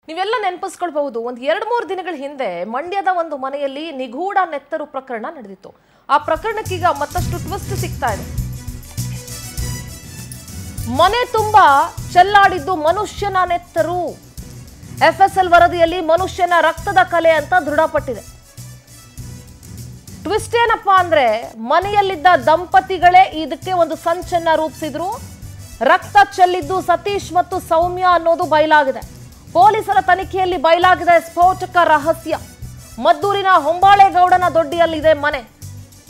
ನೀವೆಲ್ಲ ನೆನಪಿಸ್ಕೊಳ್ಬಹುದು. ಒಂದು 2-3 ದಿನಗಳ ಹಿಂದೆ ಮಂಡ್ಯದ ಒಂದು ಮನೆಯಲ್ಲಿ ನಿಗೂಢ ನೆತ್ತರು ಪ್ರಕರಣ ನಡೆದಿತ್ತು. ಆ ಪ್ರಕರಣಕ್ಕೀಗ ಮತ್ತಷ್ಟು ಟ್ವಿಸ್ಟ್ ಸಿಗ್ತಾ ಇದೆ. ಮನೆ ತುಂಬಾ ಚೆಲ್ಲಾಡಿದ್ದು ಮನುಷ್ಯನ ನೆತ್ತರು. FSL ವರದಿಯಲ್ಲಿ ಮನುಷ್ಯನ ರಕ್ತದ ಕಲೆ ಅಂತ ದೃಢಪಟ್ಟಿದೆ. ಟ್ವಿಸ್ಟ್ ಏನಪ್ಪಾ ಅಂದ್ರೆ, ಮನೆಯಲ್ಲಿದ್ದ ದಂಪತಿಗಳೇ ಇದಕ್ಕೆ ಒಂದು ಸಂಚನ್ನ ರೂಪಿಸಿದ್ರು. ರಕ್ತ ಚೆಲ್ಲಿದ್ದು ಸತೀಶ್ ಮತ್ತು ಸೌಮ್ಯ ಅನ್ನೋದು ಬಯಲಾಗಿದೆ. ಪೊಲೀಸರ ತನಿಖೆಯಲ್ಲಿ ಬಯಲಾಗಿದೆ ಸ್ಫೋಟಕ ರಹಸ್ಯ. ಮದ್ದೂರಿನ ಹೊಂಬಾಳೆಗೌಡನ ದೊಡ್ಡಿಯಲ್ಲಿದೆ ಮನೆ.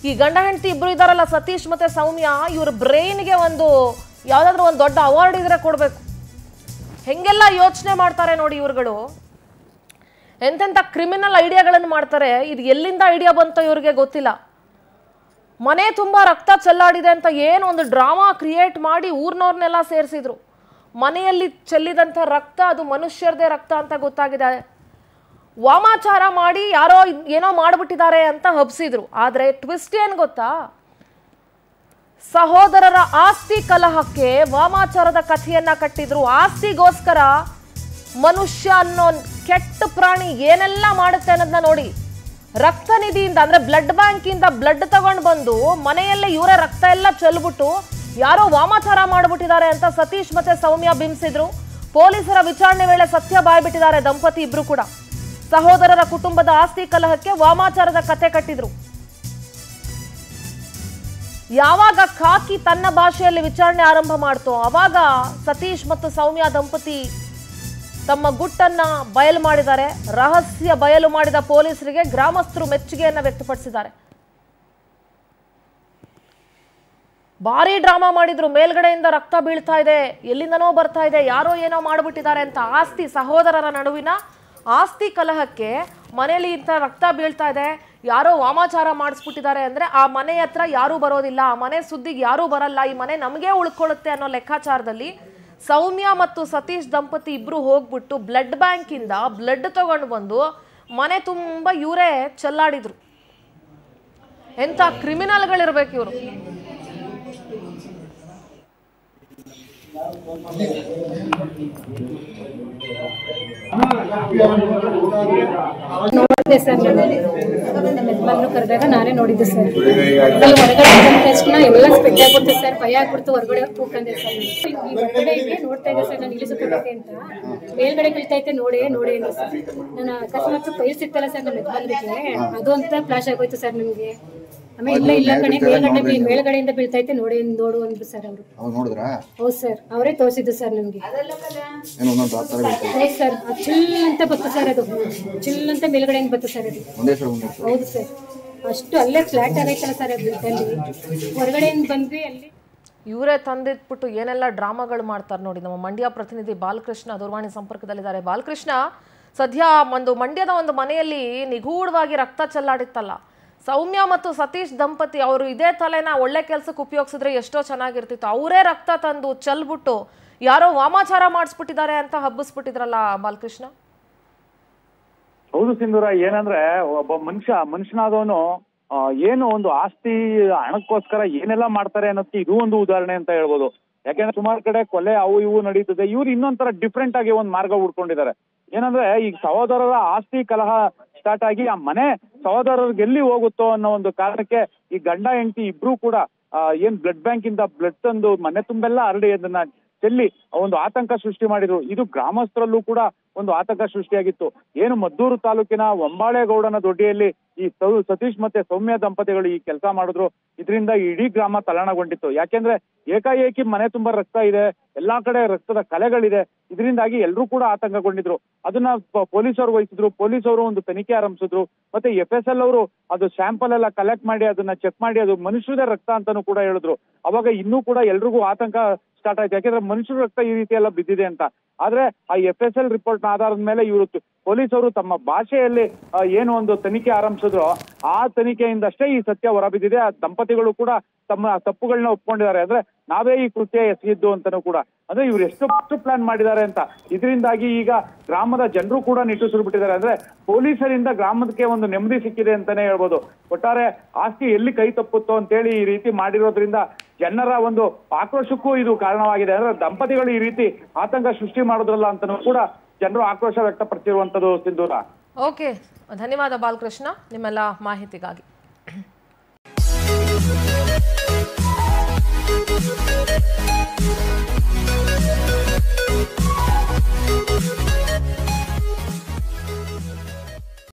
ಈ ಗಂಡ ಹೆಂಡತಿ ಇಬ್ರು ಇದಾರಲ್ಲ, ಸತೀಶ್ ಮತ್ತೆ ಸೌಮ್ಯ, ಇವ್ರ ಬ್ರೈನ್ಗೆ ಯಾವ್ದಾದ್ರು ಒಂದು ದೊಡ್ಡ ಅವಾರ್ಡ್ ಇದ್ರೆ ಕೊಡ್ಬೇಕು. ಹೆಂಗೆಲ್ಲ ಯೋಚನೆ ಮಾಡ್ತಾರೆ ನೋಡಿ ಇವ್ರುಗಳು. ಎಂತೆಂಥ ಕ್ರಿಮಿನಲ್ ಐಡಿಯಾಗಳನ್ನು ಮಾಡ್ತಾರೆ. ಇದು ಎಲ್ಲಿಂದ ಐಡಿಯಾ ಬಂತೋ ಇವ್ರಿಗೆ ಗೊತ್ತಿಲ್ಲ. ಮನೆ ತುಂಬಾ ರಕ್ತ ಚೆಲ್ಲಾಡಿದೆ ಅಂತ ಏನು ಒಂದು ಡ್ರಾಮಾ ಕ್ರಿಯೇಟ್ ಮಾಡಿ ಊರ್ನವ್ರನ್ನೆಲ್ಲ ಸೇರಿಸಿದ್ರು. ಮನೆಯಲ್ಲಿ ಚೆಲ್ಲಿದಂಥ ರಕ್ತ ಅದು ಮನುಷ್ಯರದೇ ರಕ್ತ ಅಂತ ಗೊತ್ತಾಗಿದೆ. ವಾಮಾಚಾರ ಮಾಡಿ ಯಾರೋ ಏನೋ ಮಾಡಿಬಿಟ್ಟಿದ್ದಾರೆ ಅಂತ ಹಬ್ಸಿದ್ರು. ಆದರೆ ಟ್ವಿಸ್ಟ್ ಏನು ಗೊತ್ತಾ, ಸಹೋದರರ ಆಸ್ತಿ ಕಲಹಕ್ಕೆ ವಾಮಾಚಾರದ ಕಥೆಯನ್ನ ಕಟ್ಟಿದ್ರು. ಆಸ್ತಿಗೋಸ್ಕರ ಮನುಷ್ಯ ಅನ್ನೋ ಕೆಟ್ಟ ಪ್ರಾಣಿ ಏನೆಲ್ಲ ಮಾಡುತ್ತೆ ಅನ್ನೋದನ್ನ ನೋಡಿ. ರಕ್ತ ನಿಧಿಯಿಂದ ಅಂದ್ರೆ ಬ್ಲಡ್ ಬ್ಯಾಂಕ್ ಇಂದ ಬ್ಲಡ್ ತಗೊಂಡು ಬಂದು ಮನೆಯಲ್ಲೇ ಇವರೇ ರಕ್ತ ಎಲ್ಲ ಚೆಲ್ಬಿಟ್ಟು ಯಾರೋ ವಾಮಾಚಾರ ಮಾಡ್ಬಿಟ್ಟಿದ್ದಾರೆ ಅಂತ ಸತೀಶ್ ಮತ್ತೆ ಸೌಮ್ಯ ಬಿಂಬಿಸಿದ್ರು. ಪೊಲೀಸರ ವಿಚಾರಣೆ ವೇಳೆ ಸತ್ಯ ಬಾಯ್ಬಿಟ್ಟಿದ್ದಾರೆ ದಂಪತಿ ಇಬ್ರು ಕೂಡ. ಸಹೋದರರ ಕುಟುಂಬದ ಆಸ್ತಿ ಕಲಹಕ್ಕೆ ವಾಮಾಚಾರದ ಕತೆ ಕಟ್ಟಿದ್ರು. ಯಾವಾಗ ಖಾಕಿ ತನ್ನ ಭಾಷೆಯಲ್ಲಿ ವಿಚಾರಣೆ ಆರಂಭ ಮಾಡ್ತೋ ಅವಾಗ ಸತೀಶ್ ಮತ್ತು ಸೌಮ್ಯ ದಂಪತಿ ತಮ್ಮ ಗುಟ್ಟನ್ನ ಬಯಲು ಮಾಡಿದ್ದಾರೆ. ರಹಸ್ಯ ಬಯಲು ಮಾಡಿದ ಪೊಲೀಸರಿಗೆ ಗ್ರಾಮಸ್ಥರು ಮೆಚ್ಚುಗೆಯನ್ನ ವ್ಯಕ್ತಪಡಿಸಿದ್ದಾರೆ. ಭಾರಿ ಡ್ರಾಮಾ ಮಾಡಿದ್ರು. ಮೇಲ್ಗಡೆಯಿಂದ ರಕ್ತ ಬೀಳ್ತಾ ಇದೆ, ಎಲ್ಲಿಂದನೋ ಬರ್ತಾ ಇದೆ, ಯಾರೋ ಏನೋ ಮಾಡ್ಬಿಟ್ಟಿದ್ದಾರೆ ಅಂತ. ಸಹೋದರರ ನಡುವಿನ ಆಸ್ತಿ ಕಲಹಕ್ಕೆ ಮನೆಯಲ್ಲಿ ಇಂಥ ರಕ್ತ ಬೀಳ್ತಾ ಇದೆ, ಯಾರೋ ವಾಮಾಚಾರ ಮಾಡಿಸ್ಬಿಟ್ಟಿದ್ದಾರೆ ಅಂದ್ರೆ ಆ ಮನೆ ಹತ್ರ ಯಾರೂ ಬರೋದಿಲ್ಲ, ಆ ಮನೆ ಸುದ್ದಿಗೆ ಯಾರೂ ಬರಲ್ಲ, ಈ ಮನೆ ನಮಗೇ ಉಳ್ಕೊಳ್ಳುತ್ತೆ ಅನ್ನೋ ಲೆಕ್ಕಾಚಾರದಲ್ಲಿ ಸೌಮ್ಯ ಮತ್ತು ಸತೀಶ್ ದಂಪತಿ ಇಬ್ರು ಹೋಗ್ಬಿಟ್ಟು ಬ್ಲಡ್ ಬ್ಯಾಂಕ್ ಇಂದ ಬ್ಲಡ್ ತಗೊಂಡು ಬಂದು ಮನೆ ತುಂಬಾ ಇವರೇ ಚೆಲ್ಲಾಡಿದ್ರು. ಎಂತ ಕ್ರಿಮಿನಲ್ಗಳಿರ್ಬೇಕು ಇವರು. ನೋಡಿದೆ ಸರ್, ನಮ್ಮ ಯಜಮಾನ್ರು ಕರೆದಾಗ ನಾನೇ ನೋಡಿದ್ದೆ ಸರ್. ಅಲ್ಲಿ ಹೊರಗಡೆ ಬಂದ ತಕ್ಷಣ ಎಲ್ಲ ಸ್ಪೆಟ್ ಆಗ್ಬಿಡ್ತು ಸರ್, ಭಯ ಆಗ್ಬಿಡ್ತು. ಹೊರಗಡೆ ಕೂಕಂದೆ ಸರ್. ಈ ಹೊರಗಡೆ ನೋಡ್ತಾ ಇದ್ದೆ ಸರ್, ನಾನು ಇಲ್ಲಿ ಸುತ್ತೈತೆ ಅಂತ ಮೇಲ್ಗಡೆ ಕಳಿತೈತೆ ನೋಡಿ ಅಂದೆ ಸರ್. ನಾನು ಅಕಸ್ಮಾತ್ ಪೈಲ್ಸ್ ಇತ್ತಲ್ಲ ಸರ್ ನಮ್ಮ ಯಜಮಾನ್ರಿಗೆ, ಅದು ಅಂತ ಫ್ಲಾಶ್ ಆಗೋಯ್ತು ಸರ್ ನನಗೆ. ಆಮೇಲೆ ಇಲ್ಲ ಕಣೆ, ಮೇಲ್ಗಡೆಯಿಂದ ಬೀಳ್ತೈತೆ ನೋಡು ಅಂದ್ರು ಸರ್ ಅವರು. ಹೌದು ಸರ್, ಅವರೇ ತೋರಿಸಿದ್ದು ಸರ್ ನಮ್ಗೆ. ಹೌದು ಸರ್, ಚಿಲ್ ಅಂತ ಬತ್ತು ಸರ್, ಅದು ಚಿಲ್ ಅಂತ ಮೇಲ್ಗಡೆಯಿಂದ ಬತ್ತು ಸರ್ ಅದು. ಹೌದು ಸರ್, ಅಷ್ಟು ಅಲ್ಲೇ ಫ್ಲಾಟ್ ಆಗೈತಲ್ಲ ಸರ್ ಅದು. ಹೊರಗಡೆಯಿಂದ ಬಂದ್ವಿ, ಅಲ್ಲಿ ಇವರೇ ತಂದಿಟ್ಬಿಟ್ಟು ಏನೆಲ್ಲ ಡ್ರಾಮಾಗಳು ಮಾಡ್ತಾರೆ ನೋಡಿ. ನಮ್ಮ ಮಂಡ್ಯ ಪ್ರತಿನಿಧಿ ಬಾಲಕೃಷ್ಣ ದೂರವಾಣಿ ಸಂಪರ್ಕದಲ್ಲಿದ್ದಾರೆ. ಬಾಲಕೃಷ್ಣ, ಸದ್ಯ ಮಂಡ್ಯದ ಒಂದು ಮನೆಯಲ್ಲಿ ನಿಗೂಢವಾಗಿ ರಕ್ತ ಚೆಲ್ಲಾಡಿತ್ತಲ್ಲ, ಸೌಮ್ಯ ಮತ್ತು ಸತೀಶ್ ದಂಪತಿ ಅವರು ಇದೇ ತಲೆನ ಒಳ್ಳೆ ಕೆಲಸಕ್ಕೆ ಉಪಯೋಗಿಸಿದ್ರೆ ಎಷ್ಟೋ ಚೆನ್ನಾಗಿರ್ತಿತ್ತು. ಅವರೇ ರಕ್ತ ತಂದು ಚೆಲ್ಬಿಟ್ಟು ಯಾರೋ ವಾಮಾಚಾರ ಮಾಡಿಸ್ಬಿಟ್ಟಿದ್ದಾರೆ ಅಂತ ಹಬ್ಬಿಸ್ಬಿಟ್ಟಿದ್ರಲ್ಲ ಬಾಲಕೃಷ್ಣ. ಹೌದು ಸಿಂಧೂರ, ಏನಂದ್ರೆ ಒಬ್ಬ ಮನುಷ್ಯನಾದವನು ಏನು ಒಂದು ಆಸ್ತಿ ಹಣಕ್ಕೋಸ್ಕರ ಏನೆಲ್ಲ ಮಾಡ್ತಾರೆ ಅನ್ನೋದಕ್ಕೆ ಇದು ಒಂದು ಉದಾಹರಣೆ ಅಂತ ಹೇಳ್ಬೋದು. ಯಾಕೆಂದ್ರೆ ಸುಮಾರು ಕಡೆ ಕೊಲೆ ಅವು ಇವು ನಡೀತದೆ. ಇವ್ರು ಇನ್ನೊಂಥರ ಡಿಫ್ರೆಂಟ್ ಆಗಿ ಒಂದು ಮಾರ್ಗ ಹುಡ್ಕೊಂಡಿದ್ದಾರೆ. ಏನಂದ್ರೆ ಈಗ ಸಹೋದರರ ಆಸ್ತಿ ಕಲಹ ಸ್ಟಾರ್ಟ್ ಆಗಿ ಆ ಮನೆ ಸಹೋದರರಿಗೆ ಎಲ್ಲಿ ಹೋಗುತ್ತೋ ಅನ್ನೋ ಒಂದು ಕಾರಣಕ್ಕೆ ಈ ಗಂಡ ಹೆಂಡತಿ ಇಬ್ರು ಕೂಡ ಏನ್ ಬ್ಲಡ್ ಬ್ಯಾಂಕ್ ಇಂದ ಬ್ಲಡ್ ತಂದು ಮನೆ ತುಂಬೆಲ್ಲ ಹರಡಿ ಅದನ್ನ ಚೆಲ್ಲಿ ಒಂದು ಆತಂಕ ಸೃಷ್ಟಿ ಮಾಡಿದ್ರು. ಇದು ಗ್ರಾಮಸ್ಥರಲ್ಲೂ ಕೂಡ ಒಂದು ಆತಂಕ ಸೃಷ್ಟಿಯಾಗಿತ್ತು. ಏನು ಮದ್ದೂರು ತಾಲೂಕಿನ ಹೊಂಬಾಳೆಗೌಡನ ದೊಡ್ಡಿಯಲ್ಲಿ ಈ ಸತೀಶ್ ಮತ್ತೆ ಸೌಮ್ಯ ದಂಪತಿಗಳು ಈ ಕೆಲಸ ಮಾಡಿದ್ರು. ಇದರಿಂದ ಇಡೀ ಗ್ರಾಮ ತಲ್ಲಣಗೊಂಡಿತ್ತು. ಯಾಕೆಂದ್ರೆ ಏಕಾಏಕಿ ಮನೆ ತುಂಬಾ ರಕ್ತ ಇದೆ, ಎಲ್ಲಾ ಕಡೆ ರಕ್ತದ ಕಲೆಗಳಿದೆ. ಇದರಿಂದಾಗಿ ಎಲ್ಲರೂ ಕೂಡ ಆತಂಕಗೊಂಡಿದ್ರು. ಅದನ್ನ ಪೊಲೀಸರು ವಹಿಸಿದ್ರು. ಪೊಲೀಸರು ಒಂದು ತನಿಖೆ ಆರಂಭಿಸಿದ್ರು. ಮತ್ತೆ FSL ಅವರು ಅದು ಸ್ಯಾಂಪಲ್ ಎಲ್ಲ ಕಲೆಕ್ಟ್ ಮಾಡಿ ಅದನ್ನ ಚೆಕ್ ಮಾಡಿ ಅದು ಮನುಷ್ಯರದೇ ರಕ್ತ ಅಂತಾನು ಕೂಡ ಹೇಳಿದ್ರು. ಅವಾಗ ಇನ್ನೂ ಕೂಡ ಎಲ್ರಿಗೂ ಆತಂಕ ಸ್ಟಾರ್ಟ್ ಆಯ್ತು. ಯಾಕೆಂದ್ರೆ ಮನುಷ್ಯರ ರಕ್ತ ಈ ರೀತಿ ಎಲ್ಲ ಬಿದ್ದಿದೆ ಅಂತ. ಆದ್ರೆ ಆ FSL ರಿಪೋರ್ಟ್ ನ ಆಧಾರದ ಮೇಲೆ ಇವರು ಪೊಲೀಸರು ತಮ್ಮ ಭಾಷೆಯಲ್ಲಿ ಏನು ಒಂದು ತನಿಖೆ ಆರಂಭಿಸಿದ್ರು, ಆ ತನಿಖೆಯಿಂದಷ್ಟೇ ಈ ಸತ್ಯ ಹೊರಬಿದ್ದಿದೆ. ಆ ದಂಪತಿಗಳು ಕೂಡ ತಮ್ಮ ತಪ್ಪುಗಳನ್ನ ಒಪ್ಕೊಂಡಿದ್ದಾರೆ. ಅಂದ್ರೆ ನಾವೇ ಈ ಕೃತ್ಯ ಎಸಗಿದ್ದು ಅಂತಾನೂ ಕೂಡ. ಅಂದ್ರೆ ಇವ್ರು ಎಷ್ಟು ಪ್ಲಾನ್ ಮಾಡಿದ್ದಾರೆ ಅಂತ. ಇದರಿಂದಾಗಿ ಈಗ ಗ್ರಾಮದ ಜನರು ಕೂಡ ನಿಟ್ಟುಸಿರು ಬಿಟ್ಟಿದ್ದಾರೆ. ಅಂದ್ರೆ ಪೊಲೀಸರಿಂದ ಗ್ರಾಮಕ್ಕೆ ಒಂದು ನೆಮ್ಮದಿ ಸಿಕ್ಕಿದೆ ಅಂತಾನೆ ಹೇಳ್ಬೋದು. ಒಟ್ಟಾರೆ ಆಸ್ತಿ ಎಲ್ಲಿ ಕೈ ತಪ್ಪುತ್ತೋ ಅಂತೇಳಿ ಈ ರೀತಿ ಮಾಡಿರೋದ್ರಿಂದ ಜನರ ಒಂದು ಆಕ್ರೋಶಕ್ಕೂ ಇದು ಕಾರಣವಾಗಿದೆ. ಅಂದ್ರೆ ದಂಪತಿಗಳು ಈ ರೀತಿ ಆತಂಕ ಸೃಷ್ಟಿ ಮಾಡೋದ್ರಲ್ಲ ಅಂತಾನೂ ಕೂಡ ಜನರು ಆಕ್ರೋಶ ವ್ಯಕ್ತಪಡಿಸಿರುವಂತದ್ದು ಸಿಂಧೂರ. ಓಕೆ, ಧನ್ಯವಾದ ಬಾಲಕೃಷ್ಣ ನಿಮ್ಮೆಲ್ಲ ಮಾಹಿತಿಗಾಗಿ.